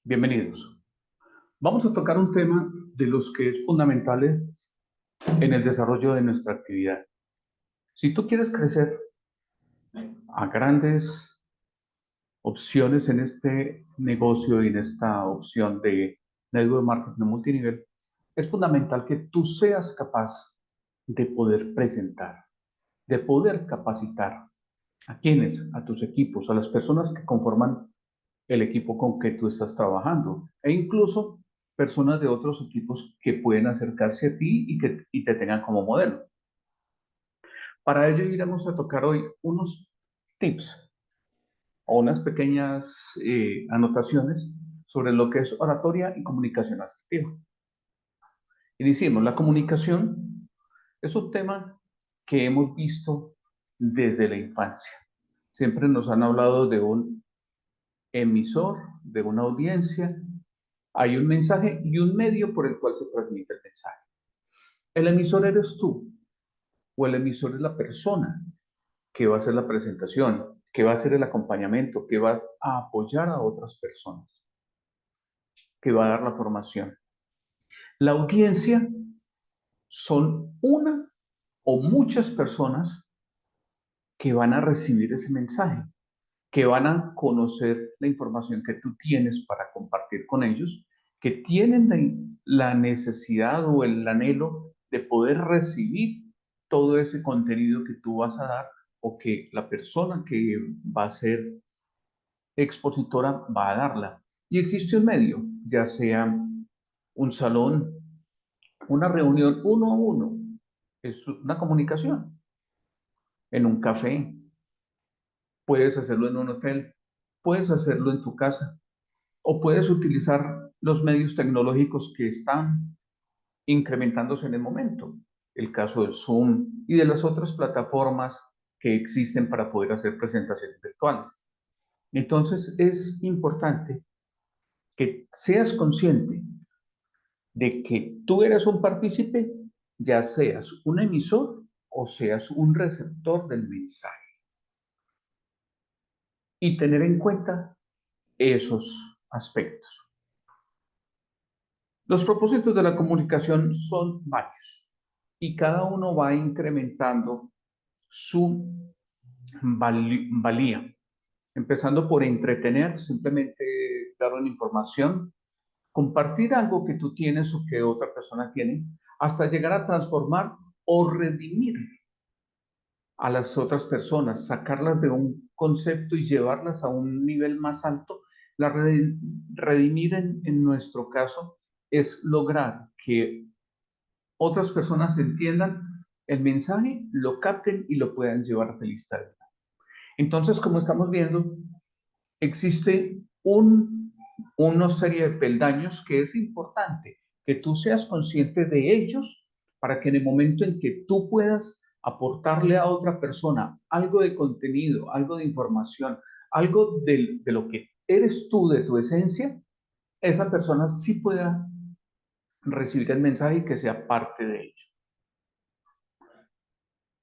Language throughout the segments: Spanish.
Bienvenidos. Vamos a tocar un tema de los que es fundamental en el desarrollo de nuestra actividad. Si tú quieres crecer a grandes opciones en este negocio y en esta opción de network marketing multinivel, es fundamental que tú seas capaz de poder presentar, de poder capacitar. ¿A quiénes? A tus equipos, a las personas que conforman el equipo con que tú estás trabajando e incluso personas de otros equipos que pueden acercarse a ti y te tengan como modelo. Para ello iremos a tocar hoy unos tips o unas pequeñas anotaciones sobre lo que es oratoria y comunicación asertiva. Iniciemos. La comunicación es un tema que hemos visto desde la infancia. Siempre nos han hablado de un emisor, de una audiencia. Hay un mensaje y un medio por el cual se transmite el mensaje. El emisor eres tú, o el emisor es la persona que va a hacer la presentación, que va a hacer el acompañamiento, que va a apoyar a otras personas, que va a dar la formación. La audiencia son una o muchas personas que van a recibir ese mensaje, que van a conocer la información que tú tienes para compartir con ellos, que tienen la necesidad o el anhelo de poder recibir todo ese contenido que tú vas a dar o que la persona que va a ser expositora va a darla. Y existe un medio, ya sea un salón, una reunión uno a uno, es una comunicación, en un café, puedes hacerlo en un hotel, puedes hacerlo en tu casa, o puedes utilizar los medios tecnológicos que están incrementándose en el momento. El caso del Zoom y de las otras plataformas que existen para poder hacer presentaciones virtuales. Entonces es importante que seas consciente de que tú eres un partícipe, ya seas un emisor o seas un receptor del mensaje. Y tener en cuenta esos aspectos. Los propósitos de la comunicación son varios y cada uno va incrementando su valía, empezando por entretener, simplemente dar una información, compartir algo que tú tienes o que otra persona tiene, hasta llegar a transformar o redimir a las otras personas, sacarlas de un concepto y llevarlas a un nivel más alto. La redimir en nuestro caso es lograr que otras personas entiendan el mensaje, lo capten y lo puedan llevar a feliz término. Entonces, como estamos viendo, existe una serie de peldaños que es importante que tú seas consciente de ellos para que en el momento en que tú puedas aportarle a otra persona algo de contenido, algo de información, algo de lo que eres tú, de tu esencia, esa persona sí pueda recibir el mensaje y que sea parte de ello.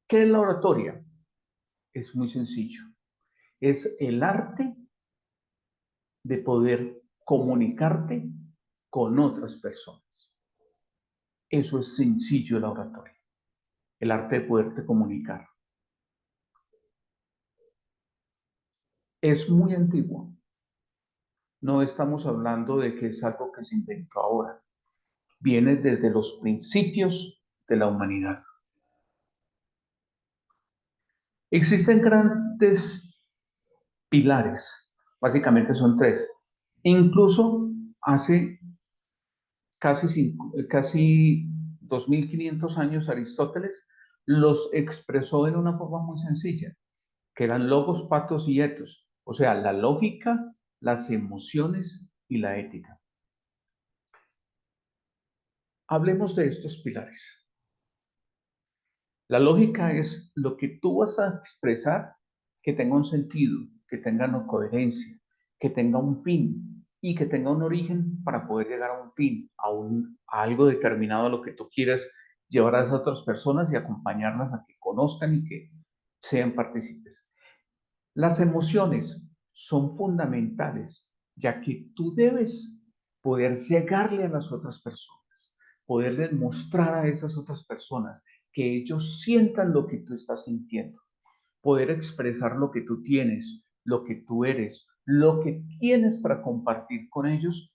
¿Qué es la oratoria? Es muy sencillo. Es el arte de poder comunicarte con otras personas. Eso es sencillo la oratoria, el arte de poderte comunicar. Es muy antiguo. No estamos hablando de que es algo que se inventó ahora. Viene desde los principios de la humanidad. Existen grandes pilares, básicamente son tres. Incluso hace casi 2500 años Aristóteles los expresó en una forma muy sencilla, que eran logos, patos y etos, o sea, la lógica, las emociones y la ética. Hablemos de estos pilares. La lógica es lo que tú vas a expresar que tenga un sentido, que tenga una coherencia, que tenga un fin y que tenga un origen para poder llegar a un fin, a algo determinado a lo que tú quieres llevar a esas otras personas y acompañarlas a que conozcan y que sean partícipes. Las emociones son fundamentales ya que tú debes poder llegarle a las otras personas, poderles mostrar a esas otras personas que ellos sientan lo que tú estás sintiendo, poder expresar lo que tú tienes, lo que tú eres, lo que tienes para compartir con ellos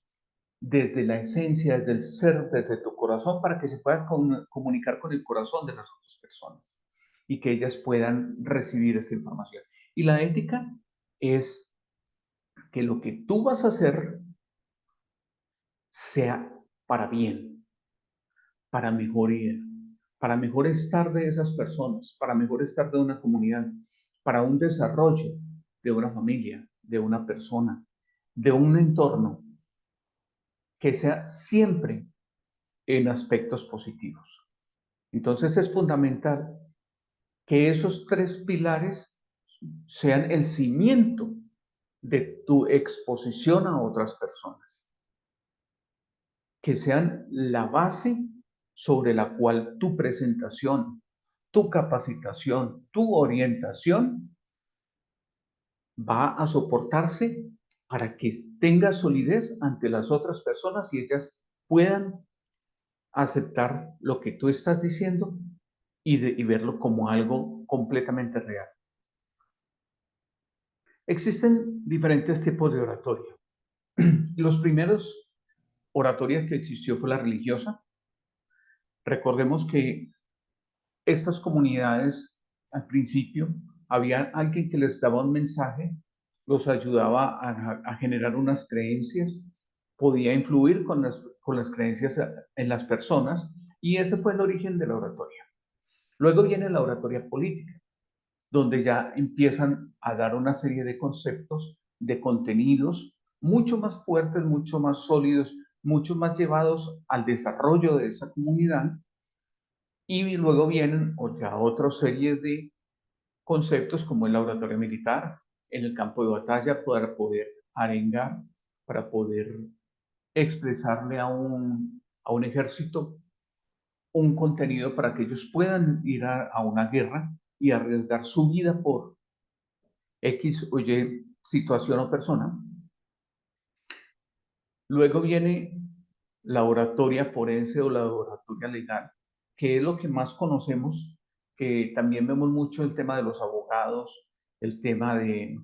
desde la esencia, desde el ser, desde tu corazón, para que se pueda comunicar con el corazón de las otras personas y que ellas puedan recibir esta información. Y la ética es que lo que tú vas a hacer sea para bien, para mejoría, para mejor estar de esas personas, para mejor estar de una comunidad, para un desarrollo de una familia, de una persona, de un entorno que sea siempre en aspectos positivos. Entonces es fundamental que esos tres pilares sean el cimiento de tu exposición a otras personas, que sean la base sobre la cual tu presentación, tu capacitación, tu orientación va a soportarse para que tenga solidez ante las otras personas y ellas puedan aceptar lo que tú estás diciendo y verlo como algo completamente real. Existen diferentes tipos de oratoria. Los primeros oratoria que existió fue la religiosa. Recordemos que estas comunidades, al principio, había alguien que les daba un mensaje, los ayudaba a generar unas creencias, podía influir con las creencias en las personas, y ese fue el origen de la oratoria. Luego viene la oratoria política, donde ya empiezan a dar una serie de conceptos, de contenidos mucho más fuertes, mucho más sólidos, mucho más llevados al desarrollo de esa comunidad. Y luego vienen ya otra serie de conceptos como el laboratorio militar, en el campo de batalla, para poder arengar, para poder expresarle a un ejército un contenido para que ellos puedan ir a una guerra y arriesgar su vida por X o Y situación o persona. Luego viene la oratoria forense o la oratoria legal, que es lo que más conocemos, que también vemos mucho el tema de los abogados, el tema de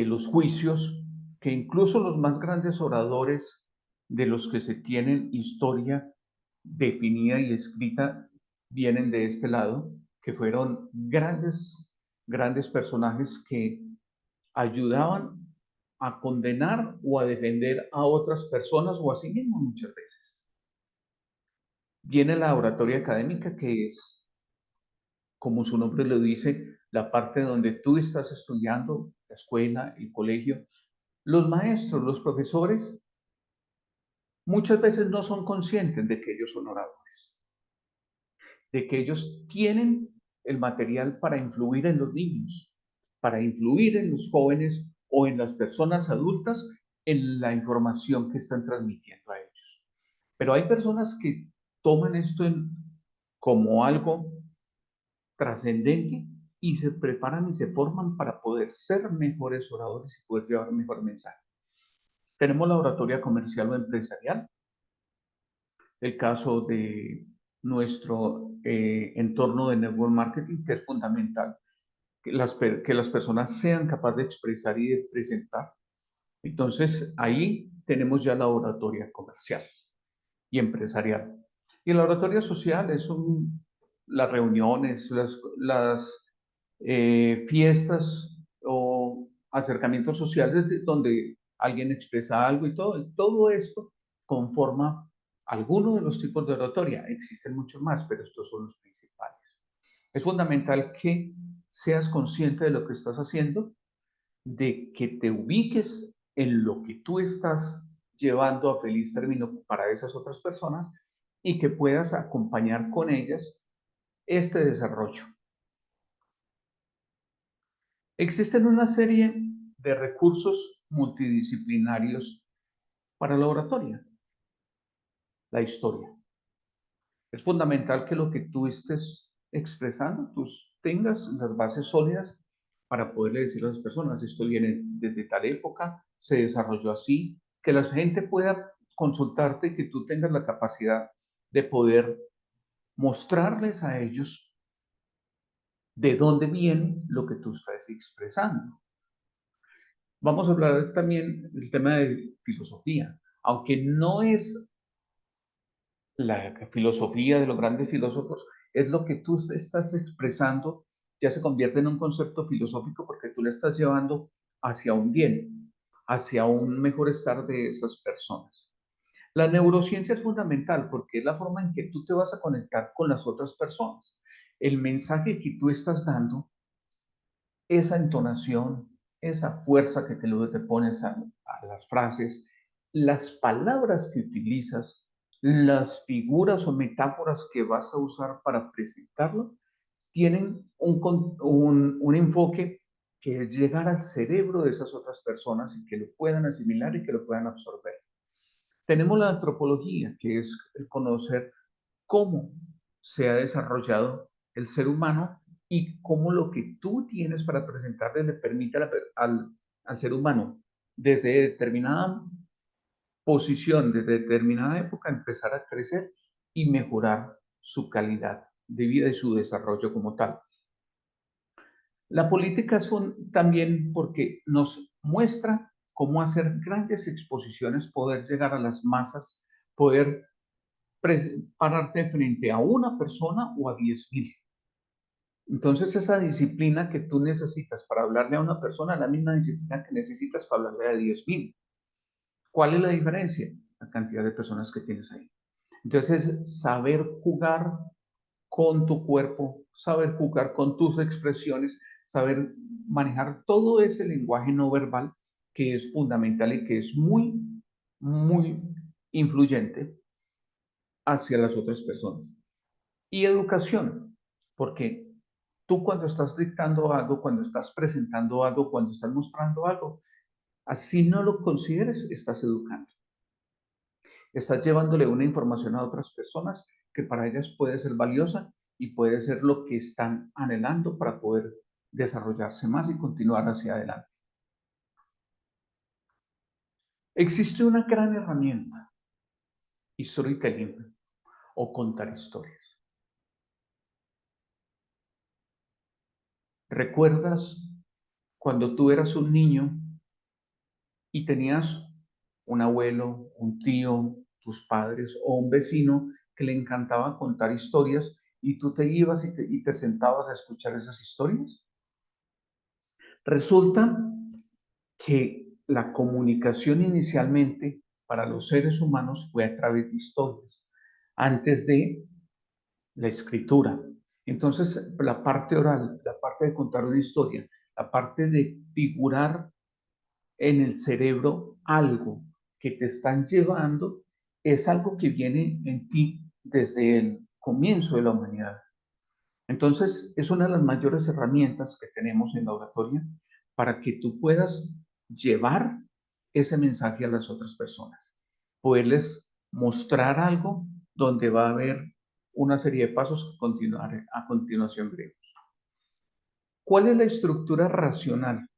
los juicios, que incluso los más grandes oradores de los que se tienen historia definida y escrita vienen de este lado, que fueron grandes personajes que ayudaban a condenar o a defender a otras personas o a sí mismos muchas veces. Viene la oratoria académica, que es, como su nombre lo dice, la parte donde tú estás estudiando, la escuela, el colegio. Los maestros, los profesores, muchas veces no son conscientes de que ellos son oradores, de que ellos tienen el material para influir en los niños, para influir en los jóvenes o en las personas adultas en la información que están transmitiendo a ellos. Pero hay personas que toman esto como algo trascendente y se preparan y se forman para poder ser mejores oradores y poder llevar mejor mensaje. Tenemos la oratoria comercial o empresarial, el caso de nuestro entorno de network marketing, que es fundamental que las personas sean capaces de expresar y de presentar. Entonces, ahí tenemos ya la oratoria comercial y empresarial. Y la oratoria social son las reuniones, las fiestas o acercamientos sociales donde alguien expresa algo y todo esto conforma algunos de los tipos de oratoria. Existen muchos más, pero estos son los principales. Es fundamental que seas consciente de lo que estás haciendo, de que te ubiques en lo que tú estás llevando a feliz término para esas otras personas y que puedas acompañar con ellas este desarrollo. Existen una serie de recursos multidisciplinarios para la oratoria, la historia. Es fundamental que lo que tú estés expresando, tú tengas las bases sólidas para poderle decir a las personas, esto viene desde tal época, se desarrolló así, que la gente pueda consultarte y que tú tengas la capacidad de poder mostrarles a ellos de dónde viene lo que tú estás expresando. Vamos a hablar también del tema de filosofía, aunque no es la filosofía de los grandes filósofos, es lo que tú estás expresando, ya se convierte en un concepto filosófico porque tú le estás llevando hacia un bien, hacia un mejor estar de esas personas. La neurociencia es fundamental porque es la forma en que tú te vas a conectar con las otras personas. El mensaje que tú estás dando, esa entonación, esa fuerza que te pones a las frases, las palabras que utilizas, las figuras o metáforas que vas a usar para presentarlo, tienen un enfoque que es llegar al cerebro de esas otras personas y que lo puedan asimilar y que lo puedan absorber. Tenemos la antropología, que es el conocer cómo se ha desarrollado el ser humano y cómo lo que tú tienes para presentarle le permite al ser humano desde determinada posición, desde determinada época, empezar a crecer y mejorar su calidad de vida y su desarrollo como tal. La política es también porque nos muestra cómo hacer grandes exposiciones, poder llegar a las masas, poder pararte frente a una persona o a 10.000. Entonces, esa disciplina que tú necesitas para hablarle a una persona es la misma disciplina que necesitas para hablarle a 10.000. ¿Cuál es la diferencia? La cantidad de personas que tienes ahí. Entonces, saber jugar con tu cuerpo, saber jugar con tus expresiones, saber manejar todo ese lenguaje no verbal que es fundamental y que es muy, muy influyente hacia las otras personas. Y educación, porque tú cuando estás dictando algo, cuando estás presentando algo, cuando estás mostrando algo, así no lo consideres, estás educando. Estás llevándole una información a otras personas que para ellas puede ser valiosa y puede ser lo que están anhelando para poder desarrollarse más y continuar hacia adelante. Existe una gran herramienta, storytelling o contar historias. ¿Recuerdas cuando tú eras un niño y tenías un abuelo, un tío, tus padres o un vecino que le encantaba contar historias y tú te ibas y te sentabas a escuchar esas historias? Resulta que la comunicación inicialmente para los seres humanos fue a través de historias, antes de la escritura. Entonces, la parte oral, la parte de contar una historia, la parte de figurar en el cerebro algo que te están llevando, es algo que viene en ti desde el comienzo de la humanidad. Entonces, es una de las mayores herramientas que tenemos en la oratoria para que tú puedas llevar ese mensaje a las otras personas, poderles mostrar algo donde va a haber una serie de pasos a continuación veremos. ¿Cuál es la estructura racional?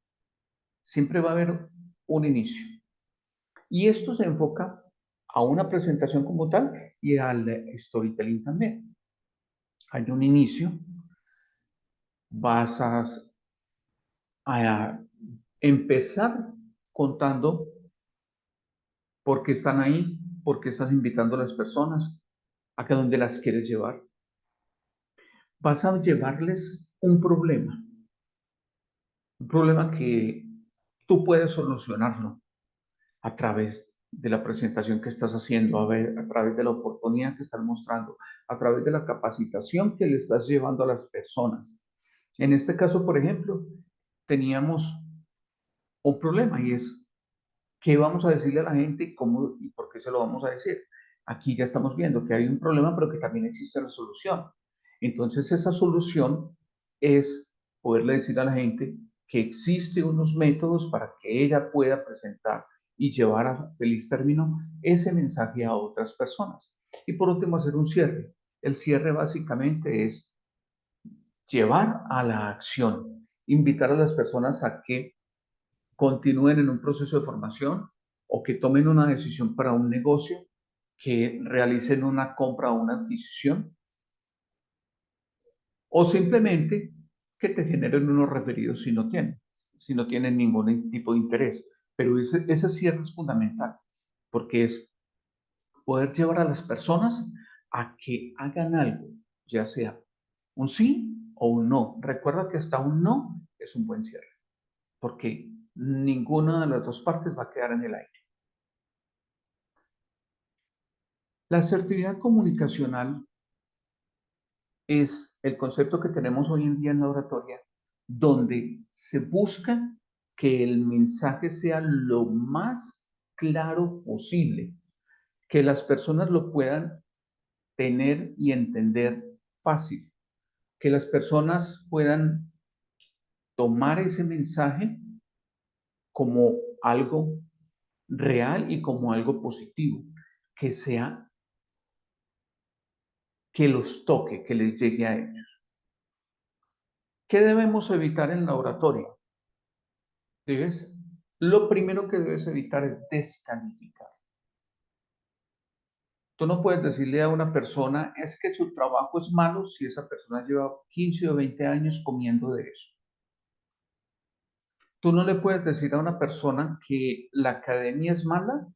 Siempre va a haber un inicio. Y esto se enfoca a una presentación como tal y al storytelling también. Hay un inicio, vas a empezar contando por qué están ahí, por qué estás invitando a las personas, a dónde las quieres llevar. Vas a llevarles un problema que tú puedes solucionarlo a través de la presentación que estás haciendo, a través de la oportunidad que estás mostrando, a través de la capacitación que le estás llevando a las personas. En este caso, por ejemplo, teníamos un problema y es qué vamos a decirle a la gente y cómo y por qué se lo vamos a decir. Aquí ya estamos viendo que hay un problema, pero que también existe la solución. Entonces, esa solución es poderle decir a la gente que existen unos métodos para que ella pueda presentar y llevar a feliz término ese mensaje a otras personas. Y por último, hacer un cierre. El cierre básicamente es llevar a la acción invitar a las personas a que continúen en un proceso de formación o que tomen una decisión para un negocio, que realicen una compra o una adquisición, o simplemente que te generen unos referidos si no tienen ningún tipo de interés. Pero ese cierre es fundamental, porque es poder llevar a las personas a que hagan algo, ya sea un sí o un no. Recuerda que hasta un no es un buen cierre, porque ninguna de las dos partes va a quedar en el aire. La asertividad comunicacional es el concepto que tenemos hoy en día en la oratoria, donde se busca que el mensaje sea lo más claro posible, que las personas lo puedan tener y entender fácil, que las personas puedan tomar ese mensaje como algo real y como algo positivo, que sea, que los toque, que les llegue a ellos. ¿Qué debemos evitar en la oratoria? Lo primero que debes evitar es descalificar. Tú no puedes decirle a una persona, es que su trabajo es malo si esa persona lleva 15 o 20 años comiendo de eso. Tú no le puedes decir a una persona que la academia es mala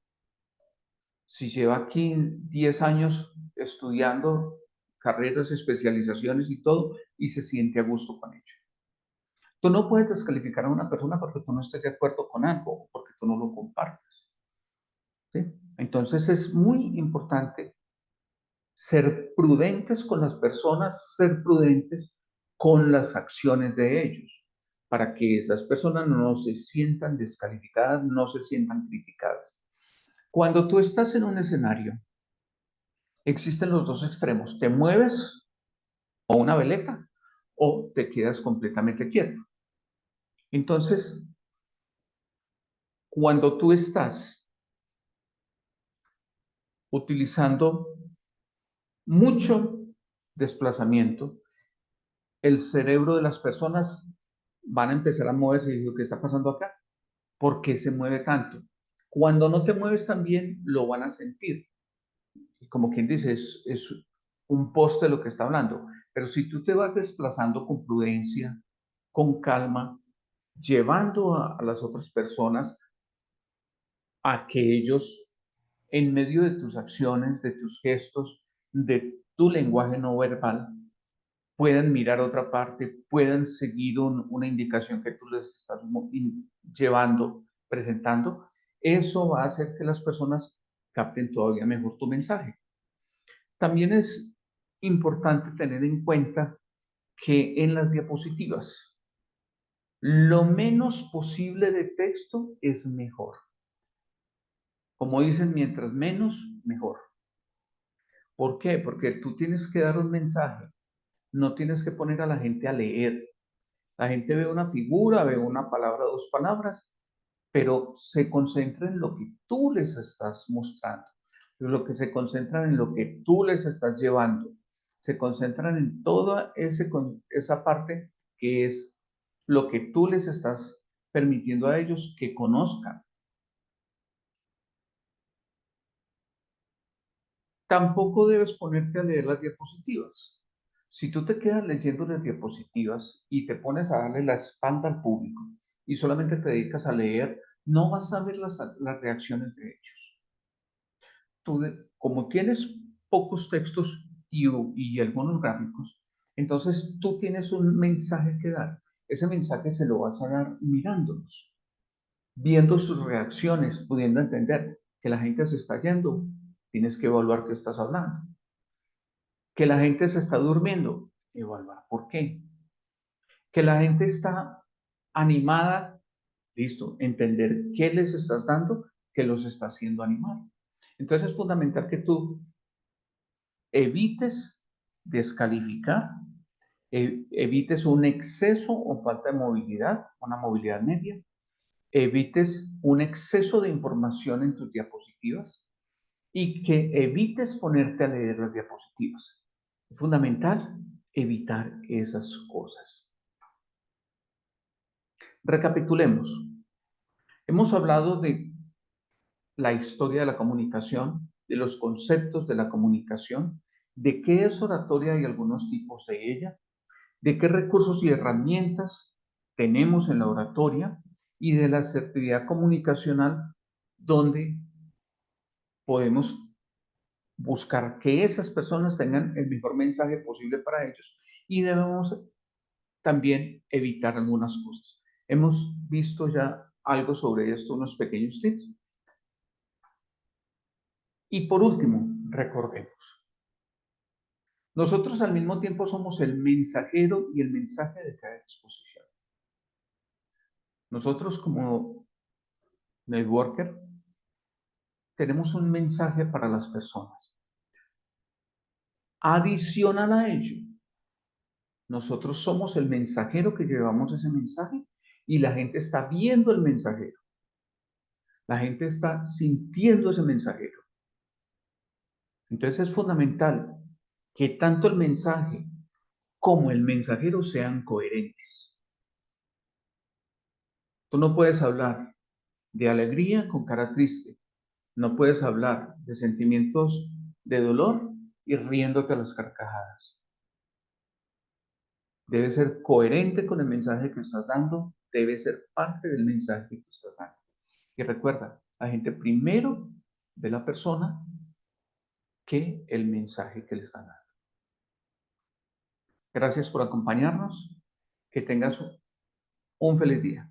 si lleva aquí 10 años estudiando carreras, especializaciones y todo, y se siente a gusto con ello. Tú no puedes descalificar a una persona porque tú no estés de acuerdo con algo, porque tú no lo compartes. ¿Sí? Entonces es muy importante ser prudentes con las personas, ser prudentes con las acciones de ellos, para que las personas no se sientan descalificadas, no se sientan criticadas. Cuando tú estás en un escenario, existen los dos extremos, te mueves o una veleta o te quedas completamente quieto. Entonces, cuando tú estás utilizando mucho desplazamiento, el cerebro de las personas van a empezar a moverse y decir, ¿qué está pasando acá? ¿Por qué se mueve tanto? Cuando no te mueves tan bien, lo van a sentir. Y como quien dice, es un poste lo que está hablando. Pero si tú te vas desplazando con prudencia, con calma, llevando a las otras personas a que ellos, en medio de tus acciones, de tus gestos, de tu lenguaje no verbal, puedan mirar otra parte, puedan seguir una indicación que tú les estás llevando, presentando, eso va a hacer que las personas capten todavía mejor tu mensaje. También es importante tener en cuenta que en las diapositivas, lo menos posible de texto es mejor. Como dicen, mientras menos, mejor. ¿Por qué? Porque tú tienes que dar un mensaje, no tienes que poner a la gente a leer. La gente ve una figura, ve una palabra, dos palabras, pero se concentra en lo que tú les estás mostrando, lo que se concentran en lo que tú les estás llevando, se concentran en toda esa parte que es lo que tú les estás permitiendo a ellos que conozcan. Tampoco debes ponerte a leer las diapositivas. Si tú te quedas leyendo las diapositivas y te pones a darle la espalda al público y solamente te dedicas a leer, no vas a ver las reacciones de ellos. Como tienes pocos textos y algunos gráficos, entonces tú tienes un mensaje que dar. Ese mensaje se lo vas a dar mirándolos, viendo sus reacciones, pudiendo entender que la gente se está yendo. Tienes que evaluar qué estás hablando. Que la gente se está durmiendo, evaluar por qué. Que la gente está animada, listo, entender qué les estás dando que los está haciendo animar. Entonces es fundamental que tú evites descalificar, evites un exceso o falta de movilidad, una movilidad media, evites un exceso de información en tus diapositivas y que evites ponerte a leer las diapositivas. Es fundamental evitar esas cosas. Recapitulemos. Hemos hablado de la historia de la comunicación, de los conceptos de la comunicación, de qué es oratoria y algunos tipos de ella, de qué recursos y herramientas tenemos en la oratoria y de la asertividad comunicacional, donde podemos buscar que esas personas tengan el mejor mensaje posible para ellos y debemos también evitar algunas cosas. Hemos visto ya algo sobre esto, unos pequeños tips. Y por último, recordemos, nosotros al mismo tiempo somos el mensajero y el mensaje de cada exposición. Nosotros como networker tenemos un mensaje para las personas. Adicional a ello, nosotros somos el mensajero que llevamos ese mensaje y la gente está viendo el mensajero. La gente está sintiendo ese mensajero. Entonces es fundamental que tanto el mensaje como el mensajero sean coherentes. Tú no puedes hablar de alegría con cara triste. No puedes hablar de sentimientos de dolor y riéndote a las carcajadas. Debe ser coherente con el mensaje que estás dando, debe ser parte del mensaje que estás dando. Y recuerda, la gente primero ve la persona que el mensaje que le están dando. Gracias por acompañarnos. Que tengas un feliz día.